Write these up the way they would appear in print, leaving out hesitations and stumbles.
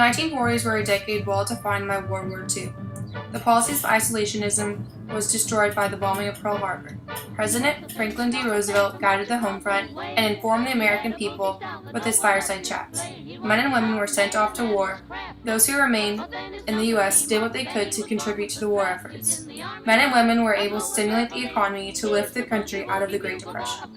1940s were a decade well defined by World War II. The policies of isolationism was destroyed by the bombing of Pearl Harbor. President Franklin D. Roosevelt guided the home front and informed the American people with his fireside chats. Men and women were sent off to war. Those who remained in the U.S. did what they could to contribute to the war efforts. Men and women were able to stimulate the economy to lift the country out of the Great Depression.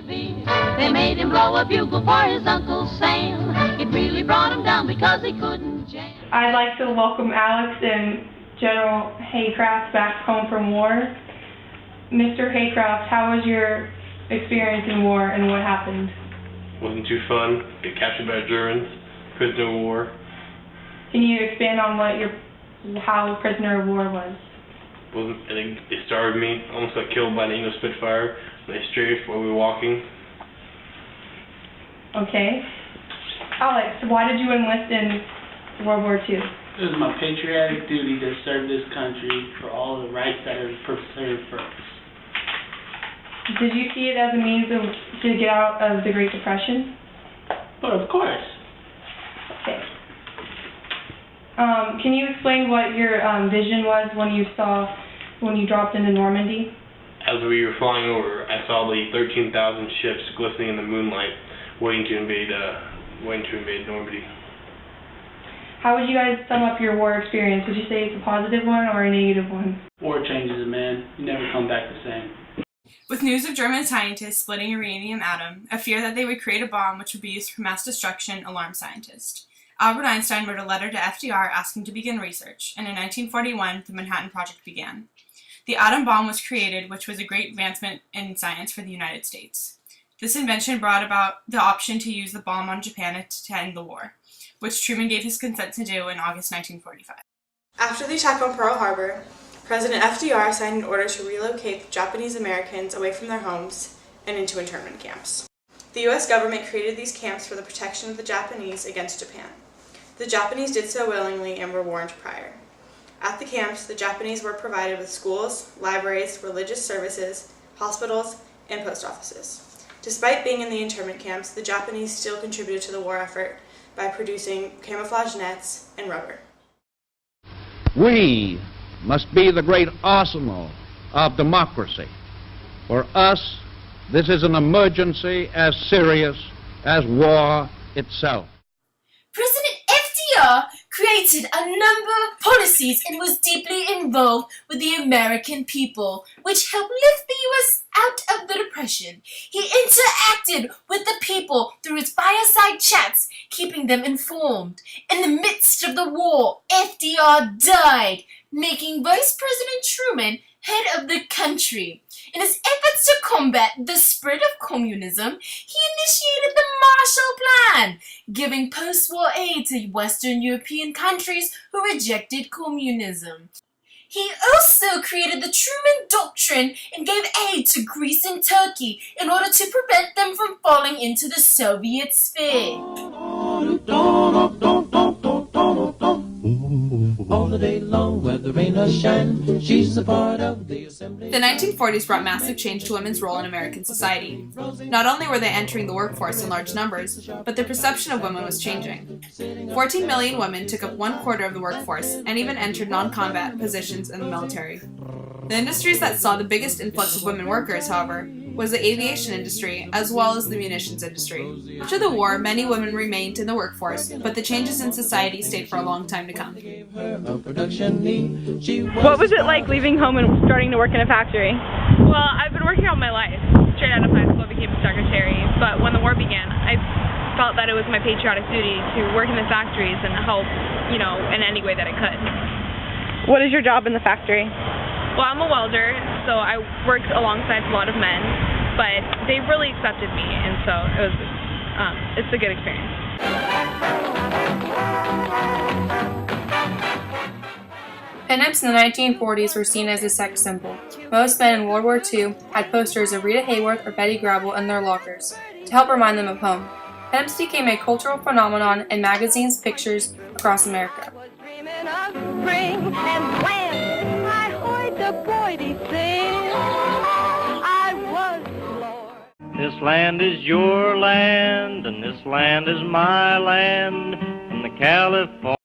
They made him blow a bugle for his Uncle Sam. It really brought him down because he couldn't jam. I'd like to welcome Alex and General Haycraft back home from war. Mr. Haycraft, how was your experience in war and what happened? Wasn't too fun. Get captured by Germans. Prisoner of war. Can you expand on how prisoner of war was? I think they starved me. Almost got killed by an English Spitfire. They strafed while we were walking. Okay. Alex, why did you enlist in World War II? It was my patriotic duty to serve this country for all the rights that are preserved for us. Did you see it as a means to get out of the Great Depression? But of course. Okay. Can you explain what your vision was when you dropped into Normandy? As we were flying over, I saw the 13,000 ships glistening in the moonlight, waiting to invade Normandy. How would you guys sum up your war experience? Would you say it's a positive one or a negative one? War changes a man. You never come back the same. With news of German scientists splitting a uranium atom, a fear that they would create a bomb which would be used for mass destruction alarmed scientists. Albert Einstein wrote a letter to FDR asking to begin research, and in 1941, the Manhattan Project began. The atom bomb was created, which was a great advancement in science for the United States. This invention brought about the option to use the bomb on Japan to end the war, which Truman gave his consent to do in August 1945. After the attack on Pearl Harbor, President FDR signed an order to relocate Japanese Americans away from their homes and into internment camps. The U.S. government created these camps for the protection of the Japanese against Japan. The Japanese did so willingly and were warned prior. At the camps, the Japanese were provided with schools, libraries, religious services, hospitals, and post offices. Despite being in the internment camps, the Japanese still contributed to the war effort by producing camouflage nets and rubber. We must be the great arsenal of democracy. For us, this is an emergency as serious as war itself. President FDR created a number of policies and was deeply involved with the American people, which helped lift the U.S. out of the Depression. He interacted with the people through his fireside chats, keeping them informed. In the midst of the war, FDR died, making Vice President Truman head of the country. In his efforts to combat the spread of communism, he initiated the Marshall Plan, giving post-war aid to Western European countries who rejected communism. He also created the Truman Doctrine and gave aid to Greece and Turkey in order to prevent them from falling into the Soviet sphere. All the day long, where the rain or shine, she's a part of the assembly. The 1940s brought massive change to women's role in American society. Not only were they entering the workforce in large numbers, but their perception of women was changing. 14 million women took up 1/4 of the workforce and even entered non-combat positions in the military. The industries that saw the biggest influx of women workers, however, was the aviation industry as well as the munitions industry. After the war, many women remained in the workforce, but the changes in society stayed for a long time to come. What was it like leaving home and starting to work in a factory? Well, I've been working all my life. Straight out of high school, I became a secretary. But when the war began, I felt that it was my patriotic duty to work in the factories and help, in any way that I could. What is your job in the factory? Well, I'm a welder, so I worked alongside a lot of men, but they really accepted me, and so it's a good experience. Pinups in the 1940s were seen as a sex symbol. Most men in World War II had posters of Rita Hayworth or Betty Grable in their lockers to help remind them of home. Pinups became a cultural phenomenon in magazines, pictures across America. This land is your land, and this land is my land. From the California.